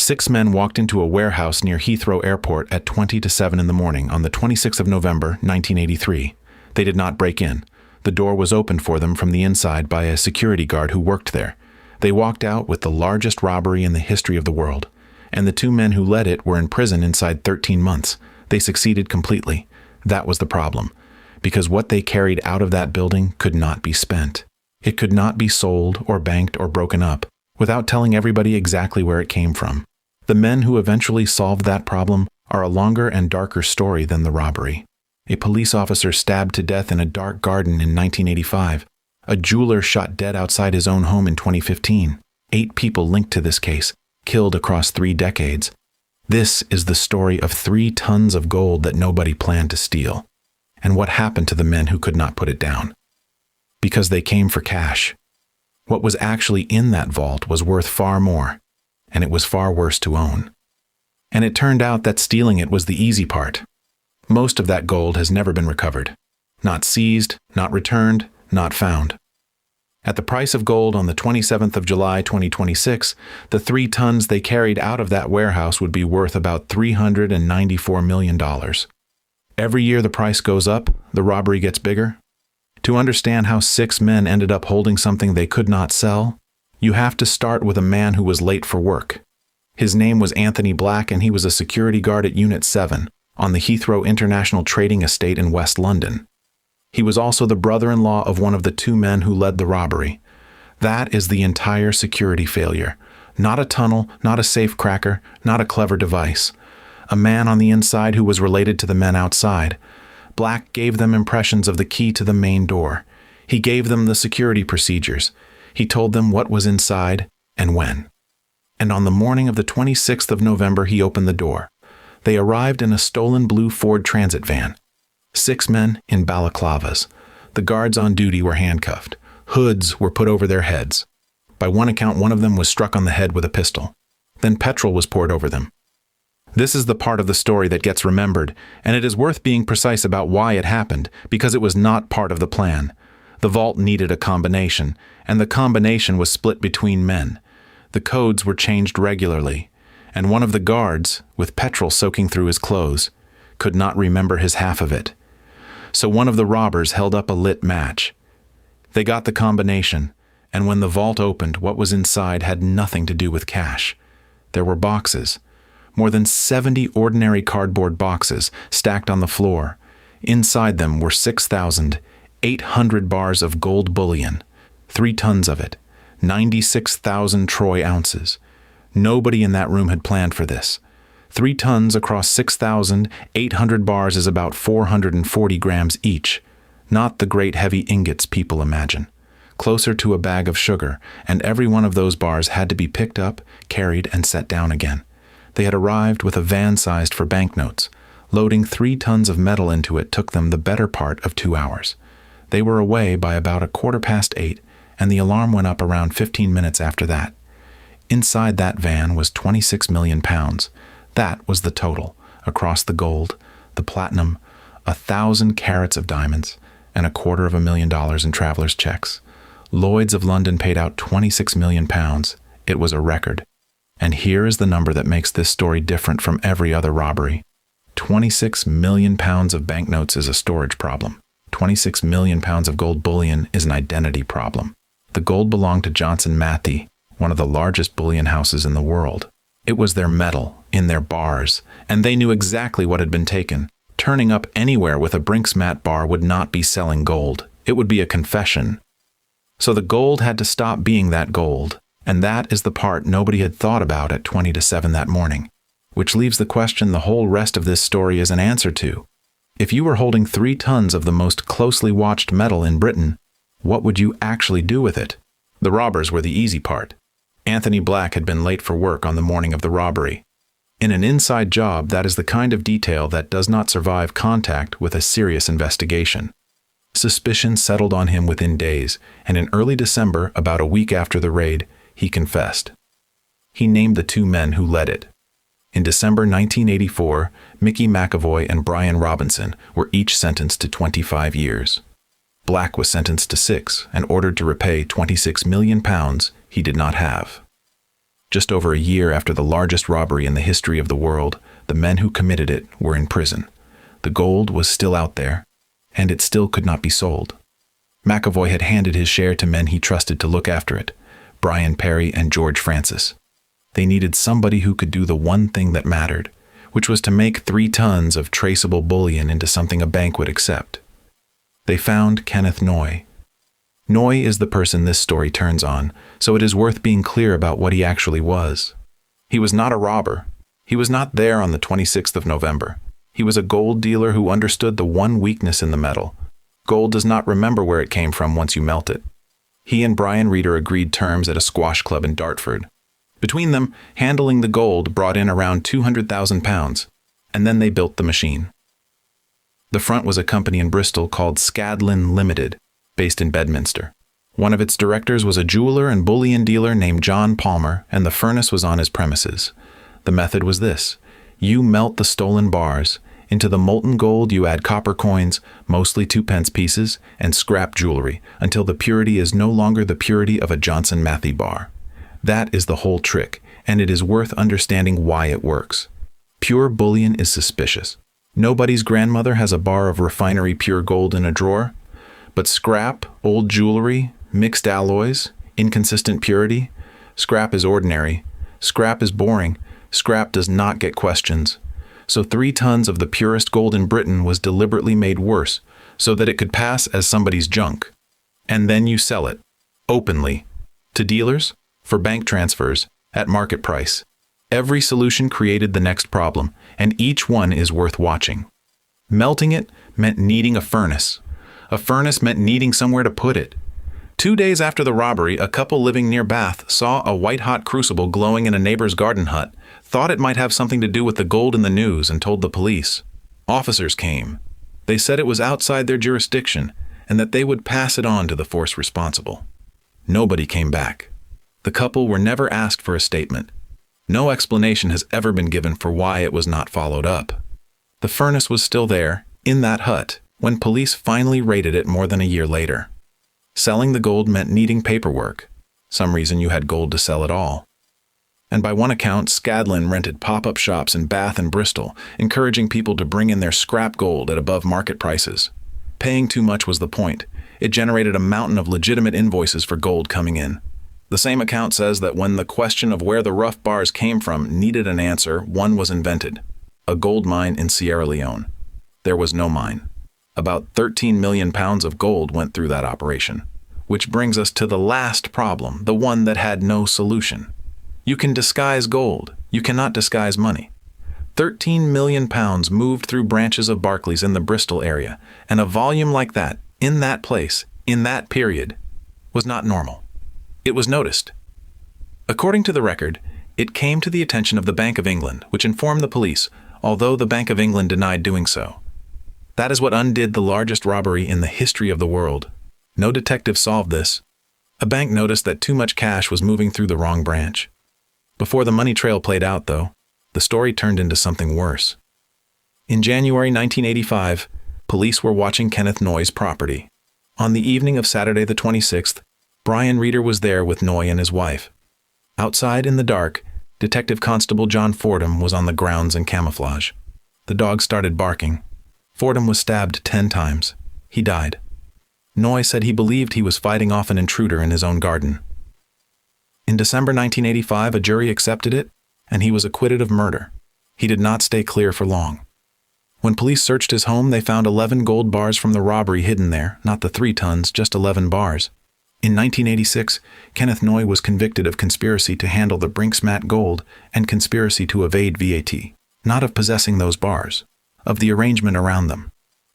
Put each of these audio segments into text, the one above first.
6 men walked into a warehouse near Heathrow Airport at 20 to 7 in the morning on the 26th of November, 1983. They did not break in. The door was opened for them from the inside by a security guard who worked there. They walked out with the largest robbery in the history of the world, and the 2 men who led it were in prison inside 13 months. They succeeded completely. That was the problem, because what they carried out of that building could not be spent. It could not be sold or banked or broken up without telling everybody exactly where it came from. The men who eventually solved that problem are a longer and darker story than the robbery. A police officer stabbed to death in a dark garden in 1985. A jeweler shot dead outside his own home in 2015. 8 people linked to this case, killed across 3 decades. This is the story of 3 tons of gold that nobody planned to steal. And what happened to the men who could not put it down? Because they came for cash. What was actually in that vault was worth far more, and it was far worse to own. And it turned out that stealing it was the easy part. Most of that gold has never been recovered. Not seized, not returned, not found. At the price of gold on the 27th of July 2026, the 3 tons they carried out of that warehouse would be worth about $394 million. Every year the price goes up, the robbery gets bigger. To understand how 6 men ended up holding something they could not sell, you have to start with a man who was late for work. His name was Anthony Black, and he was a security guard at Unit 7 on the Heathrow International Trading Estate in West London. He was also the brother-in-law of one of the 2 men who led the robbery. That is the entire security failure. Not a tunnel, not a safe cracker, not a clever device. A man on the inside who was related to the men outside. Black gave them impressions of the key to the main door. He gave them the security procedures. He told them what was inside and when. And on the morning of the 26th of November, he opened the door. They arrived in a stolen blue Ford Transit van. 6 men in balaclavas. The guards on duty were handcuffed. Hoods were put over their heads. By one account, one of them was struck on the head with a pistol. Then petrol was poured over them. This is the part of the story that gets remembered, and it is worth being precise about why it happened, because it was not part of the plan. The vault needed a combination, and the combination was split between men. The codes were changed regularly, and one of the guards, with petrol soaking through his clothes, could not remember his half of it. So one of the robbers held up a lit match. They got the combination, and when the vault opened, what was inside had nothing to do with cash. There were boxes. More than 70 ordinary cardboard boxes stacked on the floor. Inside them were 6,800 bars of gold bullion, 3 tons of it, 96,000 troy ounces. Nobody in that room had planned for this. 3 tons across 6,800 bars is about 440 grams each, not the great heavy ingots people imagine. Closer to a bag of sugar, and every one of those bars had to be picked up, carried, and set down again. They had arrived with a van sized for banknotes. Loading 3 tons of metal into it took them the better part of 2 hours. They were away by about 8:15, and the alarm went up around 15 minutes after that. Inside that van was 26 million pounds. That was the total, across the gold, the platinum, 1,000 carats of diamonds, and $250,000 in travelers' checks. Lloyd's of London paid out 26 million pounds. It was a record. And here is the number that makes this story different from every other robbery. 26 million pounds of banknotes is a storage problem. 26 million pounds of gold bullion is an identity problem. The gold belonged to Johnson Matthey, one of the largest bullion houses in the world. It was their metal, in their bars, and they knew exactly what had been taken. Turning up anywhere with a Brinks-Mat bar would not be selling gold. It would be a confession. So the gold had to stop being that gold. And that is the part nobody had thought about at 20 to 7 that morning, which leaves the question the whole rest of this story is an answer to. If you were holding 3 tons of the most closely watched metal in Britain, what would you actually do with it? The robbers were the easy part. Anthony Black had been late for work on the morning of the robbery. In an inside job, that is the kind of detail that does not survive contact with a serious investigation. Suspicion settled on him within days, and in early December, about a week after the raid, he confessed. He named the 2 men who led it. In December 1984, Mickey McAvoy and Brian Robinson were each sentenced to 25 years. Black was sentenced to 6 and ordered to repay 26 million pounds he did not have. Just over a year after the largest robbery in the history of the world, the men who committed it were in prison. The gold was still out there, and it still could not be sold. McAvoy had handed his share to men he trusted to look after it, Brian Perry and George Francis. They needed somebody who could do the one thing that mattered, which was to make 3 tons of traceable bullion into something a bank would accept. They found Kenneth Noy. Noy is the person this story turns on, so it is worth being clear about what he actually was. He was not a robber. He was not there on the 26th of November. He was a gold dealer who understood the one weakness in the metal. Gold does not remember where it came from once you melt it. He and Brian Reeder agreed terms at a squash club in Dartford. Between them, handling the gold brought in around 200,000 pounds, and then they built the machine. The front was a company in Bristol called Scadlin Limited, based in Bedminster. One of its directors was a jeweler and bullion dealer named John Palmer, and the furnace was on his premises. The method was this: you melt the stolen bars. Into the molten gold you add copper coins, mostly 2-pence pieces, and scrap jewelry, until the purity is no longer the purity of a Johnson Matthey bar. That is the whole trick, and it is worth understanding why it works. Pure bullion is suspicious. Nobody's grandmother has a bar of refinery pure gold in a drawer. But scrap, old jewelry, mixed alloys, inconsistent purity, scrap is ordinary. Scrap is boring. Scrap does not get questions. So 3 tons of the purest gold in Britain was deliberately made worse, so that it could pass as somebody's junk. And then you sell it, openly, to dealers, for bank transfers, at market price. Every solution created the next problem, and each one is worth watching. Melting it meant needing a furnace. A furnace meant needing somewhere to put it. 2 days after the robbery, a couple living near Bath saw a white-hot crucible glowing in a neighbor's garden hut, thought it might have something to do with the gold in the news, and told the police. Officers came. They said it was outside their jurisdiction, and that they would pass it on to the force responsible. Nobody came back. The couple were never asked for a statement. No explanation has ever been given for why it was not followed up. The furnace was still there, in that hut, when police finally raided it more than a year later. Selling the gold meant needing paperwork. Some reason you had gold to sell at all. And by one account, Scadlin rented pop-up shops in Bath and Bristol, encouraging people to bring in their scrap gold at above market prices. Paying too much was the point. It generated a mountain of legitimate invoices for gold coming in. The same account says that when the question of where the rough bars came from needed an answer, one was invented: a gold mine in Sierra Leone. There was no mine. About 13 million pounds of gold went through that operation. Which brings us to the last problem, the one that had no solution. You can disguise gold. You cannot disguise money. 13 million pounds moved through branches of Barclays in the Bristol area, and a volume like that, in that place, in that period, was not normal. It was noticed. According to the record, it came to the attention of the Bank of England, which informed the police, although the Bank of England denied doing so. That is what undid the largest robbery in the history of the world. No detective solved this. A bank noticed that too much cash was moving through the wrong branch. Before the money trail played out, though, the story turned into something worse. In January 1985, police were watching Kenneth Noy's property. On the evening of Saturday the 26th, Brian Reeder was there with Noy and his wife. Outside in the dark, Detective Constable John Fordham was on the grounds in camouflage. The dog started barking. Fordham was stabbed 10 times. He died. Noy said he believed he was fighting off an intruder in his own garden. In December 1985, a jury accepted it, and he was acquitted of murder. He did not stay clear for long. When police searched his home, they found 11 gold bars from the robbery hidden there, not the 3 tons, just 11 bars. In 1986, Kenneth Noy was convicted of conspiracy to handle the Brinksmat gold and conspiracy to evade VAT, not of possessing those bars, of the arrangement around them.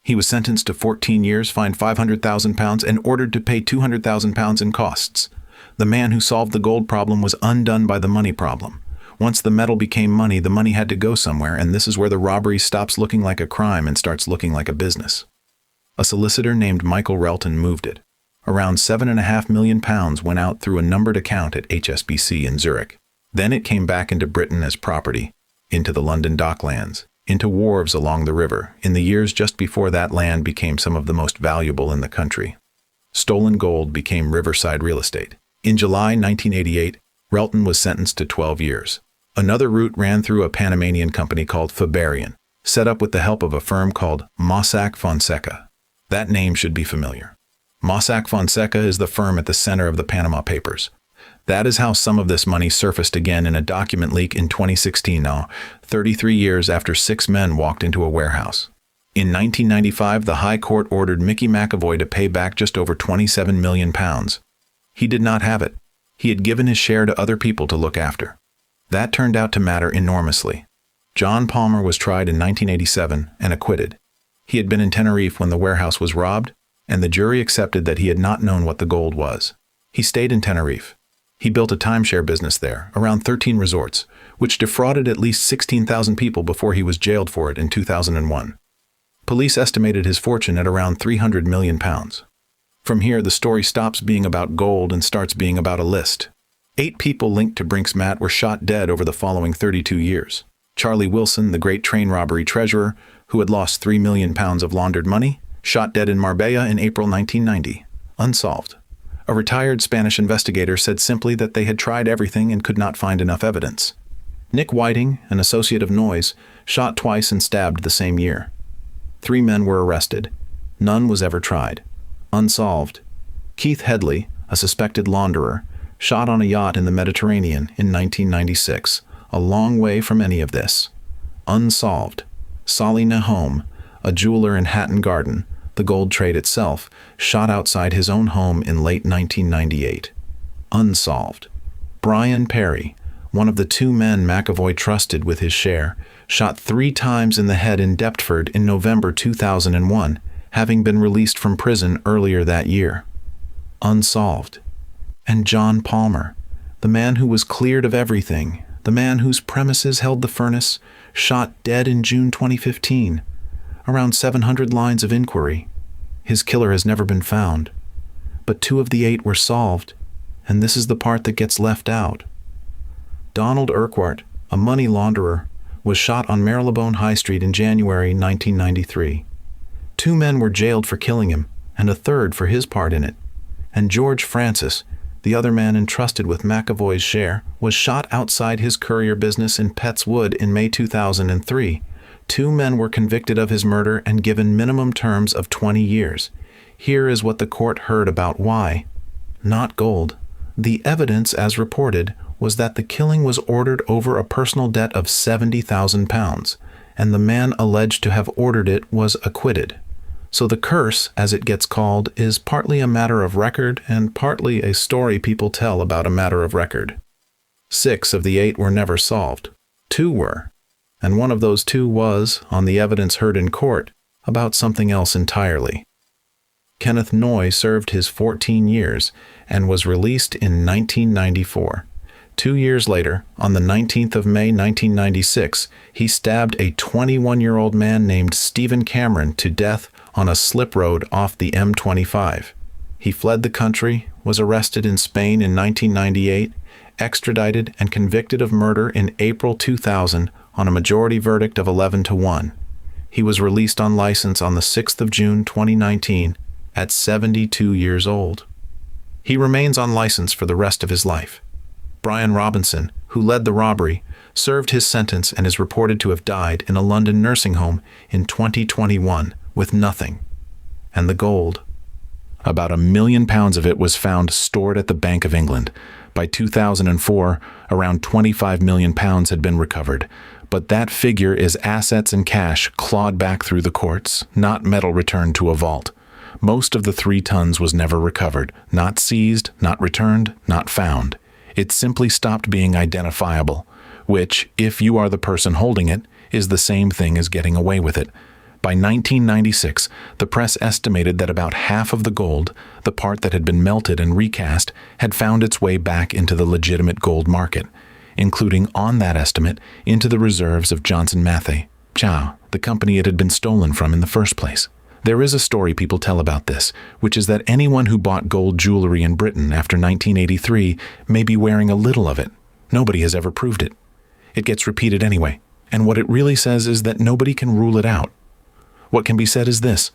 He was sentenced to 14 years, fined £500,000, and ordered to pay £200,000 in costs. The man who solved the gold problem was undone by the money problem. Once the metal became money, the money had to go somewhere, and this is where the robbery stops looking like a crime and starts looking like a business. A solicitor named Michael Relton moved it. Around £7.5 million went out through a numbered account at HSBC in Zurich. Then it came back into Britain as property, into the London docklands, into wharves along the river, in the years just before that land became some of the most valuable in the country. Stolen gold became riverside real estate. In July 1988, Relton was sentenced to 12 years. Another route ran through a Panamanian company called Fabarian, set up with the help of a firm called Mossack Fonseca. That name should be familiar. Mossack Fonseca is the firm at the center of the Panama Papers. That is how some of this money surfaced again in a document leak in 2016 now, 33 years after 6 men walked into a warehouse. In 1995, the High Court ordered Mickey McAvoy to pay back just over £27 million. He did not have it. He had given his share to other people to look after. That turned out to matter enormously. John Palmer was tried in 1987 and acquitted. He had been in Tenerife when the warehouse was robbed, and the jury accepted that he had not known what the gold was. He stayed in Tenerife. He built a timeshare business there, around 13 resorts, which defrauded at least 16,000 people before he was jailed for it in 2001. Police estimated his fortune at around £300 million. From here, the story stops being about gold and starts being about a list. 8 people linked to Brinks Matt were shot dead over the following 32 years. Charlie Wilson, the great train robbery treasurer, who had lost £3 million of laundered money, shot dead in Marbella in April 1990. Unsolved. A retired Spanish investigator said simply that they had tried everything and could not find enough evidence. Nick Whiting, an associate of Noyes, shot twice and stabbed the same year. 3 men were arrested. None was ever tried. Unsolved. Keith Headley, a suspected launderer, shot on a yacht in the Mediterranean in 1996, a long way from any of this. Unsolved. Solly Nahom, a jeweler in Hatton Garden, the gold trade itself, shot outside his own home in late 1998. Unsolved. Brian Perry, one of the 2 men McAvoy trusted with his share, shot 3 times in the head in Deptford in November 2001, having been released from prison earlier that year. Unsolved. And John Palmer, the man who was cleared of everything, the man whose premises held the furnace, shot dead in June 2015. Around 700 lines of inquiry. His killer has never been found. But 2 of the 8 were solved, and this is the part that gets left out. Donald Urquhart, a money launderer, was shot on Marylebone High Street in January 1993. 2 men were jailed for killing him, and a third for his part in it. And George Francis, the other man entrusted with McAvoy's share, was shot outside his courier business in Petts Wood in May 2003. 2 men were convicted of his murder and given minimum terms of 20 years. Here is what the court heard about why. Not gold. The evidence, as reported, was that the killing was ordered over a personal debt of £70,000, and the man alleged to have ordered it was acquitted. So the curse, as it gets called, is partly a matter of record and partly a story people tell about a matter of record. 6 of the 8 were never solved. 2 were. And one of those 2 was, on the evidence heard in court, about something else entirely. Kenneth Noy served his 14 years and was released in 1994. 2 years later, on the 19th of May 1996, he stabbed a 21-year-old man named Stephen Cameron to death on a slip road off the M25. He fled the country, was arrested in Spain in 1998, extradited and convicted of murder in April 2000 on a majority verdict of 11-1. He was released on license on the 6th of June 2019 at 72 years old. He remains on license for the rest of his life. Brian Robinson, who led the robbery, served his sentence and is reported to have died in a London nursing home in 2021 with nothing. And the gold. About £1 million of it was found stored at the Bank of England. By 2004, around £25 million had been recovered, but that figure is assets and cash clawed back through the courts, not metal returned to a vault. Most of the 3 tons was never recovered, not seized, not returned, not found. It simply stopped being identifiable, which, if you are the person holding it, is the same thing as getting away with it. By 1996, the press estimated that about half of the gold, the part that had been melted and recast, had found its way back into the legitimate gold market, including on that estimate into the reserves of Johnson Matthey, the company it had been stolen from in the first place. There is a story people tell about this, which is that anyone who bought gold jewelry in Britain after 1983 may be wearing a little of it. Nobody has ever proved it. It gets repeated anyway, and what it really says is that nobody can rule it out. What can be said is this: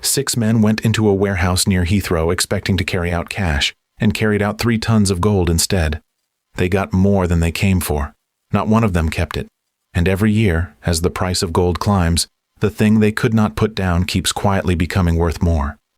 6 men went into a warehouse near Heathrow expecting to carry out cash, and carried out 3 tons of gold instead. They got more than they came for. Not one of them kept it. And every year, as the price of gold climbs, the thing they could not put down keeps quietly becoming worth more.